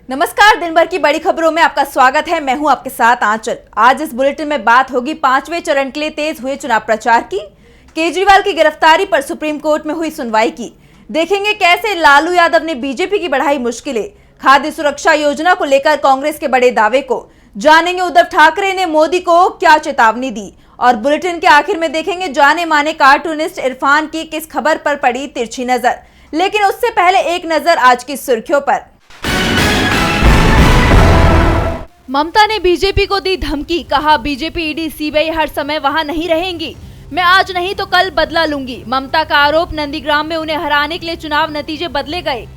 नमस्कार, दिन भर की बड़ी खबरों में आपका स्वागत है। मैं हूं आपके साथ आंचल। आज इस बुलेटिन में बात होगी 5वें चरण के लिए तेज हुए चुनाव प्रचार की, केजरीवाल की गिरफ्तारी पर सुप्रीम कोर्ट में हुई सुनवाई की, देखेंगे कैसे लालू यादव ने बीजेपी की बढ़ाई मुश्किलें, खाद्य सुरक्षा योजना को लेकर कांग्रेस के बड़े दावे को, जानेंगे उद्धव ठाकरे ने मोदी को क्या चेतावनी दी, और बुलेटिन के आखिर में देखेंगे जाने माने कार्टूनिस्ट इरफान की किस खबर पर पड़ी तिरछी नजर। लेकिन उससे पहले एक नजर आज की सुर्खियों पर। ममता ने बीजेपी को दी धमकी, कहा बीजेपी ईडी सीबीआई हर समय वहां नहीं रहेंगी, मैं आज नहीं तो कल बदला लूंगी। ममता का आरोप, नंदीग्राम में उन्हें हराने के लिए चुनाव नतीजे बदले गए।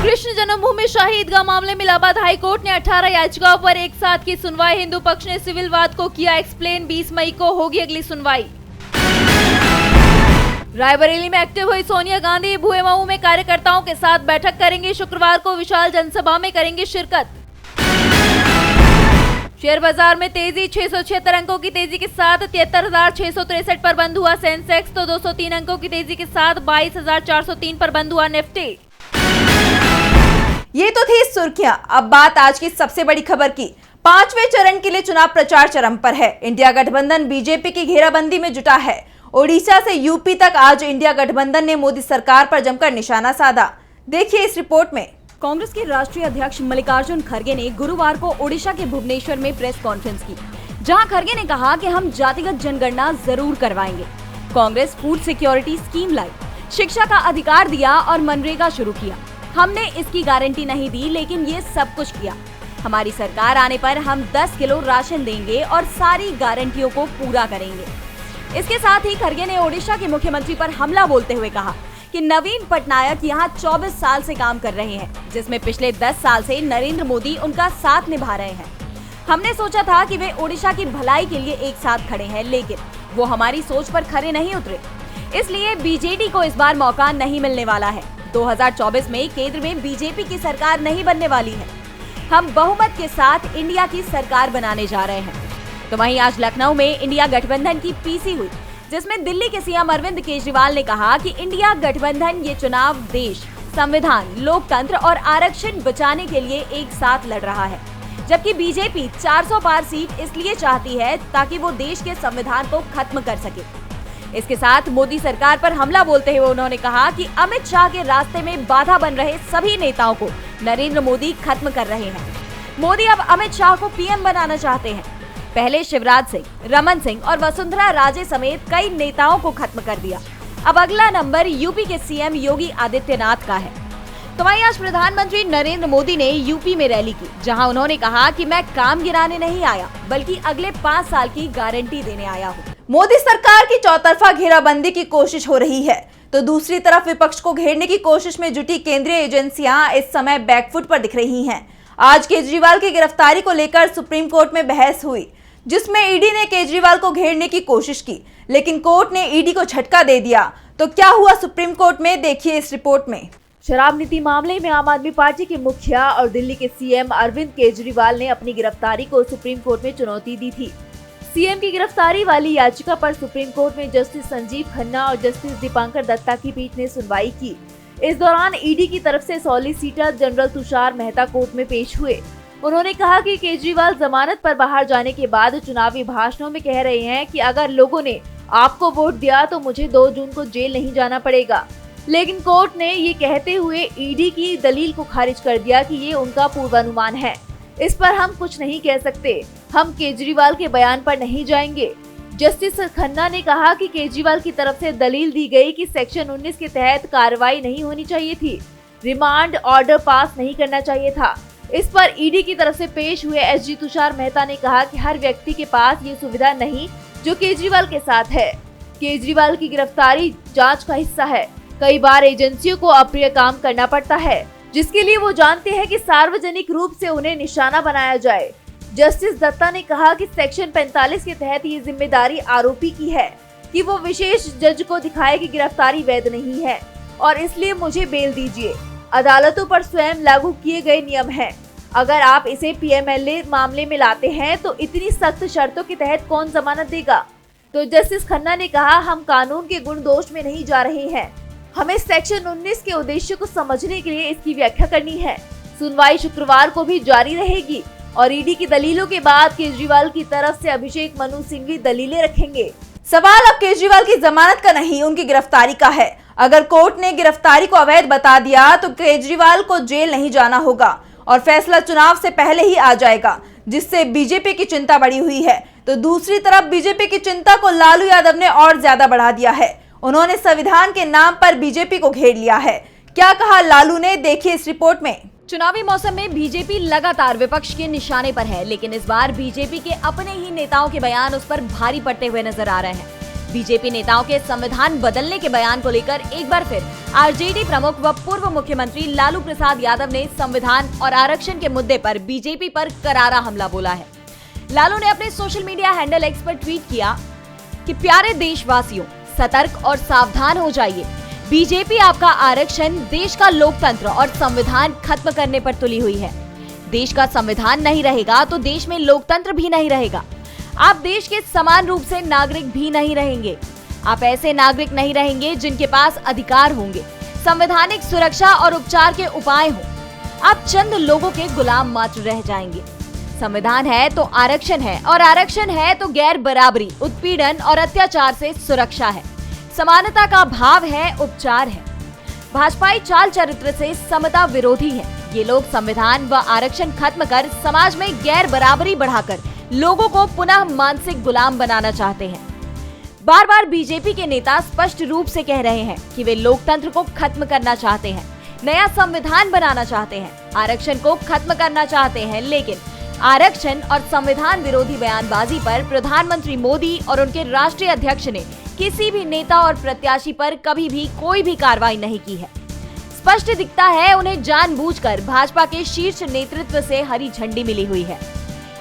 कृष्ण जन्मभूमि शाही ईदगाह मामले में इलाहाबाद हाईकोर्ट ने 18 याचिकाओं पर एक साथ की सुनवाई। हिंदू पक्ष ने सिविल वाद को किया एक्सप्लेन। 20 मई को होगी अगली सुनवाई। रायबरेली में एक्टिव हुई सोनिया गांधी, भुएमऊ में कार्यकर्ताओं के साथ बैठक करेंगे। शुक्रवार को विशाल जनसभा में करेंगे शिरकत। शेयर बाजार में तेजी, 676 अंकों की तेजी के साथ 73,663 पर बंद हुआ सेंसेक्स, तो 203 अंकों की तेजी के साथ 22,403 पर बंद हुआ निफ्टी। ये तो थी सुर्खियां। अब बात आज की सबसे बड़ी खबर की। 5वें चरण के लिए चुनाव प्रचार चरम पर है। इंडिया गठबंधन बीजेपी की घेराबंदी में जुटा है। ओडिशा से यूपी तक आज इंडिया गठबंधन ने मोदी सरकार पर जमकर निशाना साधा। देखिए इस रिपोर्ट में। कांग्रेस के राष्ट्रीय अध्यक्ष मल्लिकार्जुन खड़गे ने गुरुवार को ओडिशा के भुवनेश्वर में प्रेस कॉन्फ्रेंस की, जहां खड़गे ने कहा कि हम जातिगत जनगणना जरूर करवाएंगे। कांग्रेस फूड सिक्योरिटी स्कीम लाई, शिक्षा का अधिकार दिया और मनरेगा शुरू किया। हमने इसकी गारंटी नहीं दी, लेकिन ये सब कुछ किया। हमारी सरकार आने पर हम 10 किलो राशन देंगे और सारी गारंटियों को पूरा करेंगे। इसके साथ ही खड़गे ने ओडिशा के मुख्यमंत्री पर हमला बोलते हुए कहा कि नवीन पटनायक यहाँ 24 साल से काम कर रहे हैं, जिसमें पिछले 10 साल से नरेंद्र मोदी उनका साथ निभा रहे हैं। हमने सोचा था कि वे ओडिशा की भलाई के लिए एक साथ खड़े हैं, लेकिन वो हमारी सोच पर खरे नहीं उतरे। इसलिए बीजेडी को इस बार मौका नहीं मिलने वाला है। 2024 में केंद्र में बीजेपी की सरकार नहीं बनने वाली है। हम बहुमत के साथ इंडिया की सरकार बनाने जा रहे हैं। तो वहीं आज लखनऊ में इंडिया गठबंधन की पीसी हुई, जिसमें दिल्ली के सीएम अरविंद केजरीवाल ने कहा कि इंडिया गठबंधन ये चुनाव देश, संविधान, लोकतंत्र और आरक्षण बचाने के लिए एक साथ लड़ रहा है, जबकि बीजेपी 400 पार सीट इसलिए चाहती है ताकि वो देश के संविधान को खत्म कर सके। इसके साथ मोदी सरकार पर हमला बोलते हुए उन्होंने कहा कि अमित शाह के रास्ते में बाधा बन रहे सभी नेताओं को नरेंद्र मोदी खत्म कर रहे हैं। मोदी अब अमित शाह को पीएम बनाना चाहते हैं। पहले शिवराज सिंह, रमन सिंह और वसुंधरा राजे समेत कई नेताओं को खत्म कर दिया। अब अगला नंबर यूपी के सीएम योगी आदित्यनाथ का है। तो वहीं आज प्रधानमंत्री नरेंद्र मोदी ने यूपी में रैली की, जहां उन्होंने कहा कि मैं काम गिराने नहीं आया, बल्कि अगले 5 साल की गारंटी देने आया हूँ। मोदी सरकार की चौतरफा घेराबंदी की कोशिश हो रही है, तो दूसरी तरफ विपक्ष को घेरने की कोशिश में जुटी केंद्रीय एजेंसियां इस समय बैकफुट पर दिख रही हैं। आज केजरीवाल की गिरफ्तारी को लेकर सुप्रीम कोर्ट में बहस हुई, जिसमें ईडी ने केजरीवाल को घेरने की कोशिश की, लेकिन कोर्ट ने ईडी को झटका दे दिया। तो क्या हुआ सुप्रीम कोर्ट में, देखिए इस रिपोर्ट में। शराब नीति मामले में आम आदमी पार्टी के मुखिया और दिल्ली के सीएम अरविंद केजरीवाल ने अपनी गिरफ्तारी को सुप्रीम कोर्ट में चुनौती दी थी। सीएम की गिरफ्तारी वाली याचिका पर सुप्रीम कोर्ट में जस्टिस संजीव खन्ना और जस्टिस दीपांकर दत्ता की पीठ ने सुनवाई की। इस दौरान ईडी की तरफ से solicitor general Tushar Mehta court में पेश हुए। उन्होंने कहा कि केजरीवाल जमानत पर बाहर जाने के बाद चुनावी भाषणों में कह रहे हैं कि अगर लोगों ने आपको वोट दिया तो मुझे 2 जून को जेल नहीं जाना पड़ेगा। लेकिन कोर्ट ने ये कहते हुए ईडी की दलील को खारिज कर दिया कि ये उनका पूर्वानुमान है, इस पर हम कुछ नहीं कह सकते, हम केजरीवाल के बयान पर नहीं जाएंगे। जस्टिस खन्ना ने कहा कि केजरीवाल की तरफ से दलील दी गई कि सेक्शन 19 के तहत कार्रवाई नहीं होनी चाहिए थी, रिमांड ऑर्डर पास नहीं करना चाहिए था। इस पर ईडी की तरफ से पेश हुए एसजी तुषार मेहता ने कहा कि हर व्यक्ति के पास ये सुविधा नहीं जो केजरीवाल के साथ है। केजरीवाल की गिरफ्तारी जांच का हिस्सा है। कई बार एजेंसियों को अप्रिय काम करना पड़ता है, जिसके लिए वो जानते हैं कि सार्वजनिक रूप से उन्हें निशाना बनाया जाए। जस्टिस दत्ता ने कहा कि सेक्शन 45 के तहत ये जिम्मेदारी आरोपी की है कि वो विशेष जज को दिखाए कि गिरफ्तारी वैध नहीं है और इसलिए मुझे बेल दीजिए। अदालतों पर स्वयं लागू किए गए नियम हैं। अगर आप इसे पीएमएलए मामले में लाते हैं तो इतनी सख्त शर्तों के तहत कौन जमानत देगा। तो जस्टिस खन्ना ने कहा हम कानून के गुण दोष में नहीं जा रहे हैं, हमें सेक्शन 19 के उद्देश्य को समझने के लिए इसकी व्याख्या करनी है। सुनवाई शुक्रवार को भी जारी रहेगी और ईडी की दलीलों के बाद केजरीवाल की तरफ से अभिषेक मनु सिंघवी दलीलें रखेंगे। सवाल अब केजरीवाल की जमानत का नहीं, उनकी गिरफ्तारी का है। अगर कोर्ट ने गिरफ्तारी को अवैध बता दिया तो केजरीवाल को जेल नहीं जाना होगा और फैसला चुनाव से पहले ही आ जाएगा, जिससे बीजेपी की चिंता बढ़ी हुई है। तो दूसरी तरफ बीजेपी की चिंता को लालू यादव ने और ज्यादा बढ़ा दिया है। उन्होंने संविधान के नाम पर बीजेपी को घेर लिया है। क्या कहा लालू ने, देखिए इस रिपोर्ट में। चुनावी मौसम में बीजेपी लगातार विपक्ष के निशाने पर है, लेकिन इस बार बीजेपी के अपने ही नेताओं के बयान उस पर भारी पड़ते हुए नजर आ रहे हैं। बीजेपी नेताओं के संविधान बदलने के बयान को लेकर एक बार फिर आरजेडी प्रमुख व पूर्व मुख्यमंत्री लालू प्रसाद यादव ने संविधान और आरक्षण के मुद्दे पर बीजेपी पर करारा हमला बोला है। लालू ने अपने सोशल मीडिया हैंडल एक्स पर ट्वीट किया कि प्यारे देशवासियों, सतर्क और सावधान हो जाइए। बीजेपी आपका आरक्षण, देश का लोकतंत्र और संविधान खत्म करने पर तुली हुई है। देश का संविधान नहीं रहेगा तो देश में लोकतंत्र भी नहीं रहेगा। आप देश के समान रूप से नागरिक भी नहीं रहेंगे। आप ऐसे नागरिक नहीं रहेंगे जिनके पास अधिकार होंगे, संवैधानिक सुरक्षा और उपचार के उपाय हों। आप चंद लोगों के गुलाम मात्र रह जाएंगे। संविधान है तो आरक्षण है, और आरक्षण है तो गैर बराबरी, उत्पीड़न और अत्याचार से सुरक्षा है। समानता का भाव है, उपचार है। भाजपाई चाल चरित्र से समता विरोधी है। ये लोग संविधान व आरक्षण खत्म कर समाज में गैर बराबरी बढ़ाकर लोगों को पुनः मानसिक गुलाम बनाना चाहते हैं। बार बार बीजेपी के नेता स्पष्ट रूप से कह रहे हैं कि वे लोकतंत्र को खत्म करना चाहते हैं, नया संविधान बनाना चाहते हैं, आरक्षण को खत्म करना चाहते हैं। लेकिन आरक्षण और संविधान विरोधी बयानबाजी पर प्रधानमंत्री मोदी और उनके राष्ट्रीय अध्यक्ष ने किसी भी नेता और प्रत्याशी पर कभी भी कोई भी कार्रवाई नहीं की है। स्पष्ट दिखता है उन्हें जानबूझकर भाजपा के शीर्ष नेतृत्व से हरी झंडी मिली हुई है।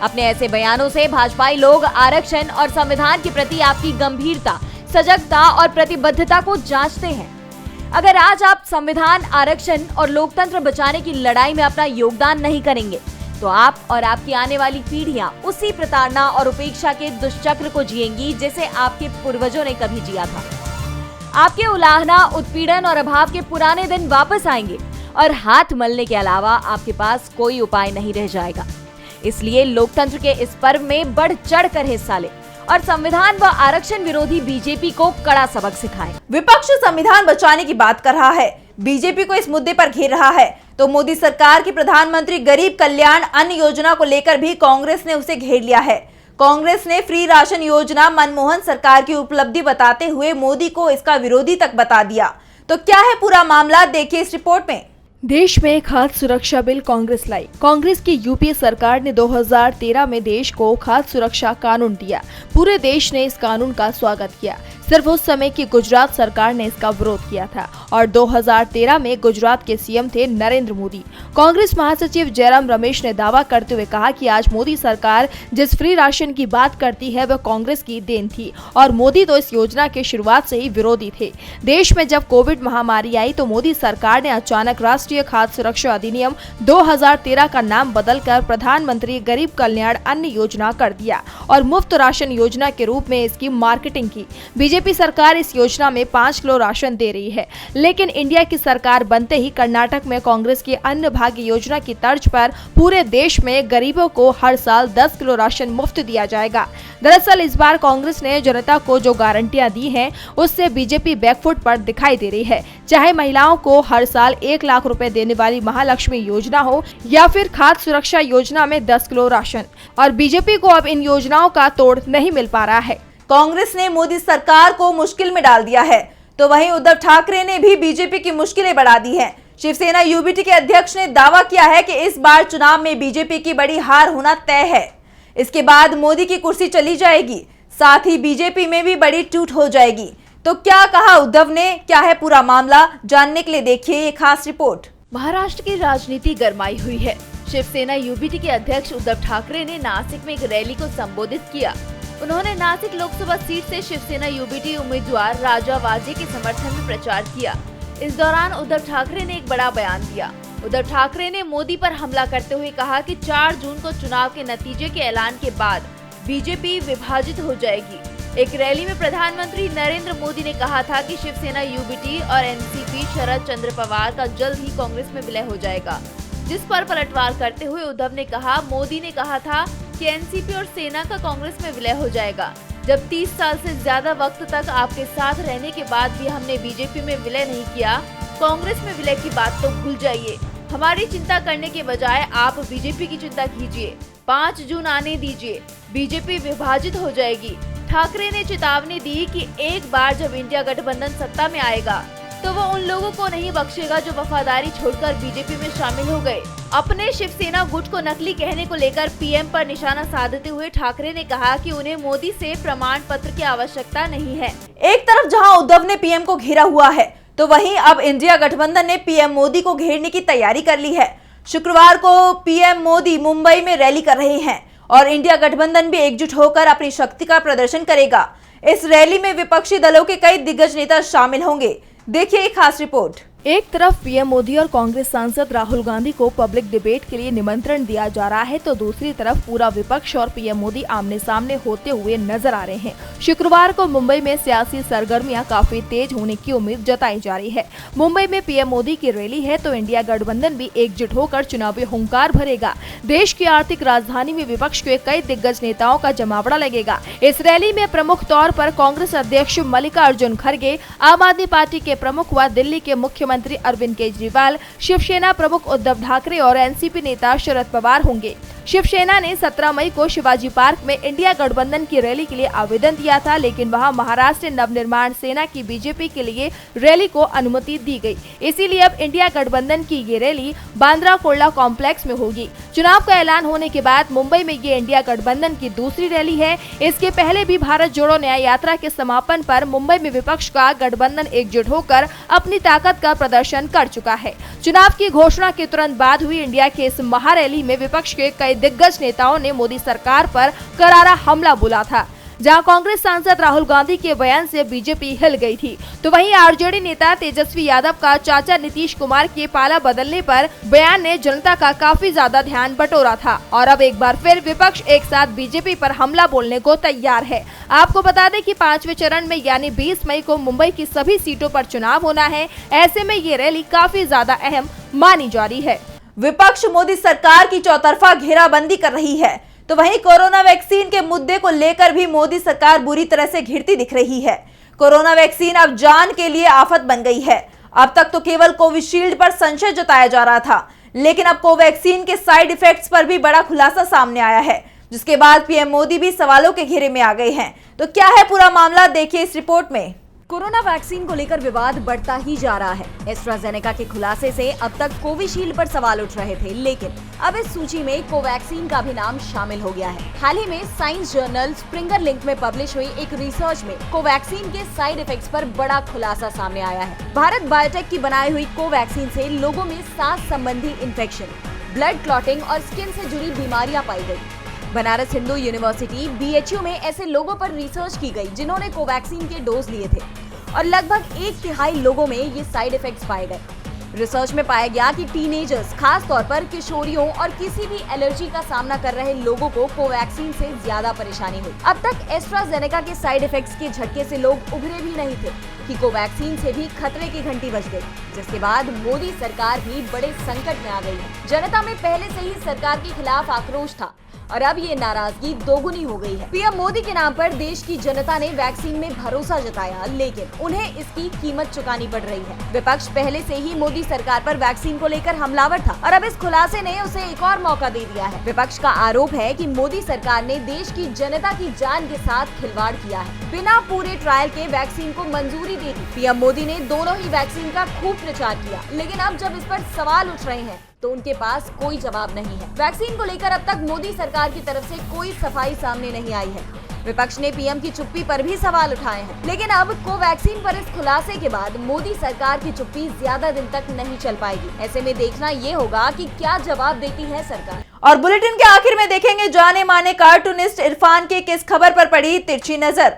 अपने ऐसे बयानों से भाजपाई लोग आरक्षण और संविधान के प्रति आपकी गंभीरता, सजगता और प्रतिबद्धता को जांचते हैं। अगर आज आप संविधान, आरक्षण और लोकतंत्र बचाने की लड़ाई में अपना योगदान नहीं करेंगे तो आप और आपकी आने वाली पीढ़ियां उसी प्रताड़ना और उपेक्षा के दुष्चक्र को जिएंगी जिसे आपके पूर्वजों ने कभी जिया था। आपके उलाहना, उत्पीड़न और अभाव के पुराने दिन वापस आएंगे और हाथ मलने के अलावा आपके पास कोई उपाय नहीं रह जाएगा। इसलिए लोकतंत्र के इस पर्व में बढ़ चढ़ कर हिस्सा ले और संविधान व आरक्षण विरोधी बीजेपी को कड़ा सबक सिखाएं। विपक्ष संविधान बचाने की बात कर रहा है, बीजेपी को इस मुद्दे पर घेर रहा है, तो मोदी सरकार की प्रधानमंत्री गरीब कल्याण अन्न योजना को लेकर भी कांग्रेस ने उसे घेर लिया है। कांग्रेस ने फ्री राशन योजना मनमोहन सरकार की उपलब्धि बताते हुए मोदी को इसका विरोधी तक बता दिया। तो क्या है पूरा मामला, देखिए इस रिपोर्ट में। देश में खाद्य सुरक्षा बिल कांग्रेस लाई। कांग्रेस की यूपीए सरकार ने 2013 में देश को खाद्य सुरक्षा कानून दिया। पूरे देश ने इस कानून का स्वागत किया। सिर्फ उस समय की गुजरात सरकार ने इसका विरोध किया था और 2013 में गुजरात के सीएम थे नरेंद्र मोदी। कांग्रेस महासचिव जयराम रमेश ने दावा करते हुए कहा कि आज मोदी सरकार जिस फ्री राशन की बात करती है वह कांग्रेस की देन थी और मोदी तो इस योजना के शुरुआत से ही विरोधी थे। देश में जब कोविड महामारी आई तो मोदी सरकार ने अचानक राष्ट्रीय खाद्य सुरक्षा अधिनियम 2013 का नाम बदलकर प्रधानमंत्री गरीब कल्याण अन्न योजना कर दिया और मुफ्त राशन योजना के रूप में इसकी मार्केटिंग की। बीजेपी सरकार इस योजना में 5 किलो राशन दे रही है, लेकिन इंडिया की सरकार बनते ही कर्नाटक में कांग्रेस की अन्न भाग्य योजना की तर्ज पर पूरे देश में गरीबों को हर साल 10 किलो राशन मुफ्त दिया जाएगा। दरअसल इस बार कांग्रेस ने जनता को जो गारंटियां दी हैं उससे बीजेपी बैकफुट पर दिखाई दे रही है। चाहे महिलाओं को हर साल 1 लाख रुपए देने वाली महालक्ष्मी योजना हो या फिर खाद्य सुरक्षा योजना में 10 किलो राशन, और बीजेपी को अब इन योजनाओं का तोड़ नहीं मिल पा रहा है। कांग्रेस ने मोदी सरकार को मुश्किल में डाल दिया है, तो वहीं उद्धव ठाकरे ने भी बीजेपी की मुश्किलें बढ़ा दी हैं। शिवसेना यूबीटी के अध्यक्ष ने दावा किया है कि इस बार चुनाव में बीजेपी की बड़ी हार होना तय है। इसके बाद मोदी की कुर्सी चली जाएगी, साथ ही बीजेपी में भी बड़ी टूट हो जाएगी। तो क्या कहा उद्धव ने, क्या है पूरा मामला, जानने के लिए देखिए ये खास रिपोर्ट। महाराष्ट्र की राजनीति गरमाई हुई है। शिवसेना यूबीटी के अध्यक्ष उद्धव ठाकरे ने नासिक में एक रैली को संबोधित किया। उन्होंने नासिक लोकसभा सीट से शिवसेना यूबीटी उम्मीदवार राजा वाजे के समर्थन में प्रचार किया। इस दौरान उद्धव ठाकरे ने एक बड़ा बयान दिया। उद्धव ठाकरे ने मोदी पर हमला करते हुए कहा कि 4 जून को चुनाव के नतीजे के ऐलान के बाद बीजेपी विभाजित हो जाएगी। एक रैली में प्रधानमंत्री नरेंद्र मोदी ने कहा था कि शिवसेना यूबीटी और एनसीपी शरद चंद्र पवार का जल्द ही कांग्रेस में विलय हो जाएगा, जिस पर पलटवार करते हुए उद्धव ने कहा, मोदी ने कहा था कि एनसीपी और सेना का कांग्रेस में विलय हो जाएगा। जब 30 साल से ज्यादा वक्त तक आपके साथ रहने के बाद भी हमने बीजेपी में विलय नहीं किया, कांग्रेस में विलय की बात तो भूल जाइए। हमारी चिंता करने के बजाय आप बीजेपी की चिंता कीजिए। 5 जून आने दीजिए, बीजेपी विभाजित हो जाएगी। ठाकरे ने चेतावनी दी कि एक बार जब इंडिया गठबंधन सत्ता में आएगा तो वो उन लोगों को नहीं बख्शेगा जो वफादारी छोड़कर बीजेपी में शामिल हो गए। अपने शिवसेना गुट को नकली कहने को लेकर पीएम पर निशाना साधते हुए ठाकरे ने कहा कि उन्हें मोदी से प्रमाण पत्र की आवश्यकता नहीं है। एक तरफ जहां उद्धव ने पीएम को घेरा हुआ है, तो वहीं अब इंडिया गठबंधन ने पीएम मोदी को घेरने की तैयारी कर ली है। शुक्रवार को पीएम मोदी मुंबई में रैली कर रहे हैं और इंडिया गठबंधन भी एकजुट होकर अपनी शक्ति का प्रदर्शन करेगा। इस रैली में विपक्षी दलों के कई दिग्गज नेता शामिल होंगे। देखिए एक खास रिपोर्ट। एक तरफ पीएम मोदी और कांग्रेस सांसद राहुल गांधी को पब्लिक डिबेट के लिए निमंत्रण दिया जा रहा है, तो दूसरी तरफ पूरा विपक्ष और पीएम मोदी आमने सामने होते हुए नजर आ रहे हैं। शुक्रवार को मुंबई में सियासी सरगर्मियां काफी तेज होने की उम्मीद जताई जा रही है। मुंबई में पीएम मोदी की रैली है तो इंडिया गठबंधन भी एकजुट होकर चुनावी हुंकार भरेगा। देश की आर्थिक राजधानी में विपक्ष के कई दिग्गज नेताओं का जमावड़ा लगेगा। इस रैली में प्रमुख तौर पर कांग्रेस अध्यक्ष मल्लिकार्जुन खड़गे, आम आदमी पार्टी के प्रमुख व दिल्ली के मुख्यमंत्री अरविंद केजरीवाल, शिवसेना प्रमुख उद्धव ठाकरे और एनसीपी नेता शरद पवार होंगे। शिवसेना ने 17 मई को शिवाजी पार्क में इंडिया गठबंधन की रैली के लिए आवेदन दिया था, लेकिन वहां महाराष्ट्र नवनिर्माण सेना की बीजेपी के लिए रैली को अनुमति दी गई। इसीलिए अब इंडिया गठबंधन की ये रैली बांद्रा कुर्ला कॉम्प्लेक्स में होगी। चुनाव का ऐलान होने के बाद मुंबई में ये इंडिया गठबंधन की दूसरी रैली है। इसके पहले भी भारत जोड़ो न्याय यात्रा के समापन पर मुंबई में विपक्ष का गठबंधन एकजुट होकर अपनी ताकत का प्रदर्शन कर चुका है। चुनाव की घोषणा के तुरंत बाद हुई इंडिया के इस महारैली में विपक्ष के कई दिग्गज नेताओं ने मोदी सरकार पर करारा हमला बोला था। जहां कांग्रेस सांसद राहुल गांधी के बयान से बीजेपी हिल गई थी, तो वहीं आरजेडी नेता तेजस्वी यादव का चाचा नीतीश कुमार के पाला बदलने पर बयान ने जनता का काफी ज्यादा ध्यान बटोरा था और अब एक बार फिर विपक्ष एक साथ बीजेपी पर हमला बोलने को तैयार है। आपको बता दें कि 5वें चरण में यानी 20 मई को मुंबई की सभी सीटों पर चुनाव होना है। ऐसे में ये रैली काफी ज्यादा अहम मानी जा रही है। विपक्ष मोदी सरकार की चौतरफा घेराबंदी कर रही है, तो वहीं कोरोना वैक्सीन के मुद्दे को लेकर भी मोदी सरकार बुरी तरह से घिरती दिख रही है। कोरोना वैक्सीन अब जान के लिए आफत बन गई है। अब तक तो केवल कोविशील्ड पर संशय जताया जा रहा था, लेकिन अब कोवैक्सीन के साइड इफेक्ट्स पर भी बड़ा खुलासा सामने आया है, जिसके बाद पीएम मोदी भी सवालों के घेरे में आ गए हैं। तो क्या है पूरा मामला, देखिए इस रिपोर्ट में। कोरोना वैक्सीन को लेकर विवाद बढ़ता ही जा रहा है। एस्ट्राजेनेका के खुलासे से अब तक कोविशील्ड पर सवाल उठ रहे थे, लेकिन अब इस सूची में कोवैक्सीन का भी नाम शामिल हो गया है। हाल ही में साइंस जर्नल स्प्रिंगर लिंक में पब्लिश हुई एक रिसर्च में कोवैक्सीन के साइड इफेक्ट्स पर बड़ा खुलासा सामने आया है। भारत बायोटेक की बनाई हुई कोवैक्सीन से लोगों में सांस संबंधी इन्फेक्शन, ब्लड क्लॉटिंग और स्किन से जुड़ी बीमारियां पाई गई। बनारस हिंदू यूनिवर्सिटी BHU में ऐसे लोगों पर रिसर्च की गई जिन्होंने कोवैक्सीन के डोज लिए थे और लगभग 1/3 लोगों में ये साइड इफेक्ट्स पाए गए। रिसर्च में पाया गया कि टीनेजर्स, खास तौर पर किशोरियों और किसी भी एलर्जी का सामना कर रहे लोगों को कोवैक्सीन से ज्यादा परेशानी हुई। अब तक एस्ट्राजेनेका के साइड इफेक्ट्स के झटके से लोग उभरे भी नहीं थे कि कोवैक्सीन से भी खतरे की घंटी बज गई, जिसके बाद मोदी सरकार भी बड़े संकट में आ गई है। जनता में पहले से ही सरकार के खिलाफ आक्रोश था और अब ये नाराजगी दोगुनी हो गई है। पीएम मोदी के नाम पर देश की जनता ने वैक्सीन में भरोसा जताया, लेकिन उन्हें इसकी कीमत चुकानी पड़ रही है। विपक्ष पहले से ही मोदी सरकार पर वैक्सीन को लेकर हमलावर था और अब इस खुलासे ने उसे एक और मौका दे दिया है। विपक्ष का आरोप है कि मोदी सरकार ने देश की जनता की जान के साथ खिलवाड़ किया है, बिना पूरे ट्रायल के वैक्सीन को मंजूरी दे दी। पीएम मोदी ने दोनों ही वैक्सीन का खूब प्रचार किया, लेकिन अब जब इस पर सवाल उठ रहे हैं तो उनके पास कोई जवाब नहीं है। वैक्सीन को लेकर अब तक मोदी सरकार की तरफ से कोई सफाई सामने नहीं आई है। विपक्ष ने पीएम की चुप्पी पर भी सवाल उठाए हैं, लेकिन अब कोवैक्सीन पर इस खुलासे के बाद मोदी सरकार की चुप्पी ज्यादा दिन तक नहीं चल पाएगी। ऐसे में देखना ये होगा कि क्या जवाब देती है सरकार। और बुलेटिन के आखिर में देखेंगे जाने माने कार्टूनिस्ट इरफान के किस खबर पर पड़ी तिरछी नजर।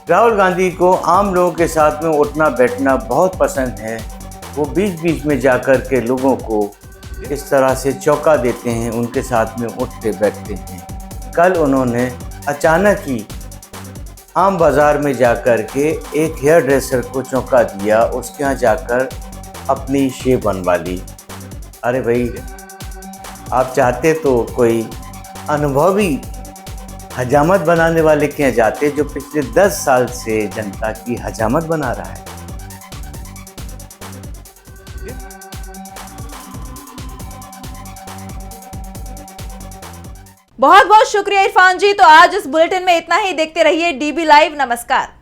राहुल गांधी को आम लोगों के साथ में उठना बैठना बहुत पसंद है। वो बीच बीच में जाकर के लोगों को इस तरह से चौंका देते हैं, उनके साथ में उठते बैठते हैं। कल उन्होंने अचानक ही आम बाज़ार में जाकर के एक हेयर ड्रेसर को चौंका दिया, उसके यहाँ जाकर अपनी शेव बनवा ली। अरे भाई, आप चाहते तो कोई अनुभवी हजामत बनाने वाले के यहाँ जाते, जो पिछले 10 साल से जनता की हजामत बना रहा है। बहुत बहुत शुक्रिया इरफान जी। तो आज इस बुलेटिन में इतना ही। देखते रहिए DB लाइव। नमस्कार।